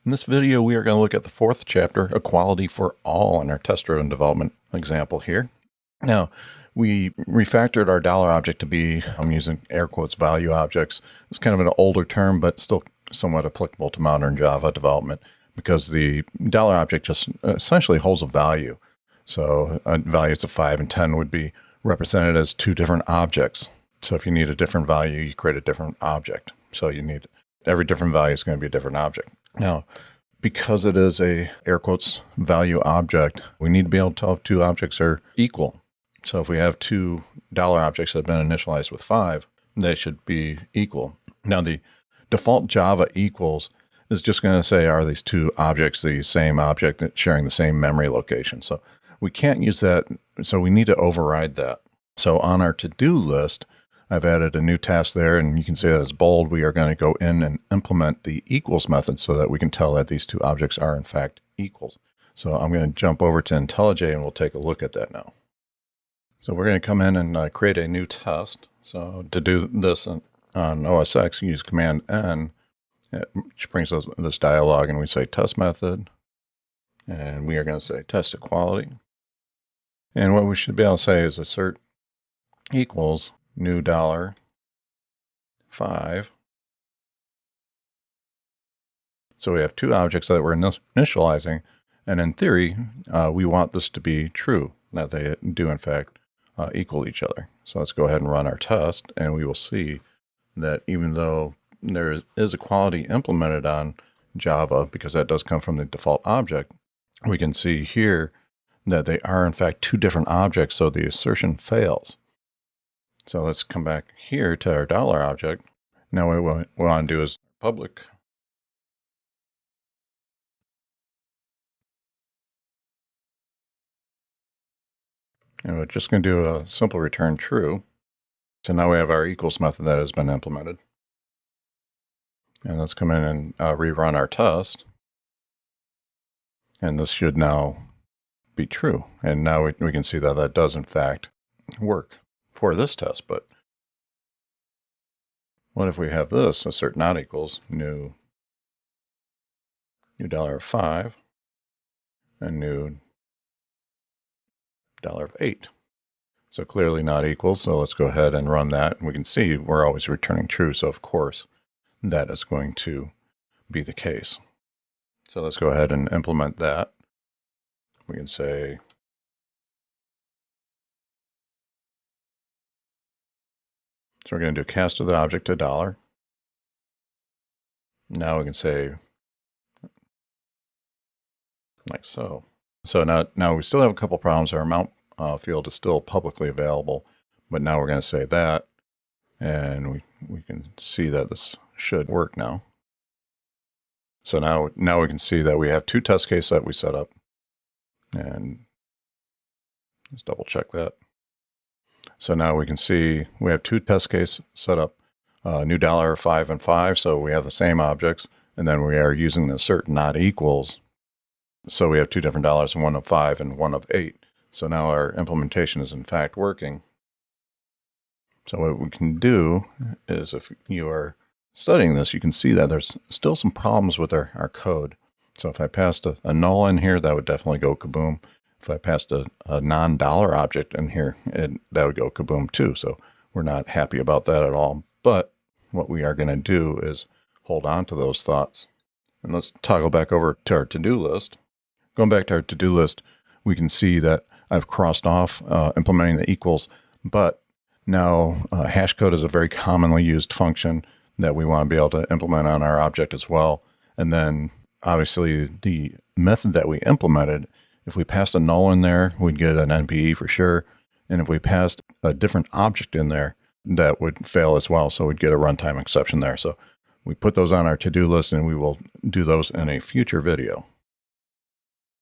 In this video, we are going to look at the fourth chapter, Equality for All, in our test-driven development example here. Now, we refactored our dollar object to be, I'm using air quotes, value objects. It's kind of an older term, but still somewhat applicable to modern Java development because the dollar object just essentially holds a value. So values of 5 and 10 would be represented as two different objects. So if you need a different value, you create a different object. So you need every different value is going to be a different object. Now, because it is a air quotes value object, we need to be able to tell if two objects are equal. So if we have two dollar objects that have been initialized with 5, they should be equal. Now, the default Java equals is just going to say, are these two objects the same object sharing the same memory location? So we can't use that. So we need to override that. So on our to-do list, I've added a new task there, and you can see that it's bold. We are going to go in and implement the equals method so that we can tell that these two objects are in fact equals. So I'm going to jump over to IntelliJ and we'll take a look at that now. So we're going to come in and create a new test. So to do this on OS X, you use Command N, which brings us this dialog, and we say test method, and we are going to say test equality. And what we should be able to say is assert equals new $5. So we have two objects that we're initializing, and in theory, we want this to be true, that they do in fact equal each other. So let's go ahead and run our test, and we will see that even though there is equality implemented on Java, because that does come from the default object, we can see here that they are in fact two different objects, so the assertion fails. So let's come back here to our dollar object. Now what we want to do is public and we're just going to do a simple return true. So now we have our equals method that has been implemented. And let's come in and rerun our test. And this should now be true. And now we can see that that does in fact work for this test. But what if we have this, assert not equals new $5 and new $8. So clearly not equal. So let's go ahead and run that. And we can see we're always returning true. So of course that is going to be the case. So let's go ahead and implement that. We can say so we're going to do cast of the object to $. Now we can say like so. So now we still have a couple problems. Our amount field is still publicly available, but now we're going to say that, and we can see that this should work now. So now we can see that we have two test cases that we set up, and let's double check that. So now we can see we have two test cases set up, new $5 and 5, so we have the same objects, and then we are using the assert not equals. So we have two different dollars, one of 5 and one of 8. So now our implementation is in fact working. So what we can do is, if you are studying this, you can see that there's still some problems with our code. So if I passed a null in here, that would definitely go kaboom. If I passed a non-dollar object in here, that would go kaboom too. So we're not happy about that at all. But what we are going to do is hold on to those thoughts. And let's toggle back over to our to-do list. Going back to our to-do list, we can see that I've crossed off implementing the equals, but now hashcode is a very commonly used function that we want to be able to implement on our object as well. And then obviously the method that we implemented, if we passed a null in there, we'd get an NPE for sure. And if we passed a different object in there, that would fail as well. So we'd get a runtime exception there. So we put those on our to-do list, and we will do those in a future video.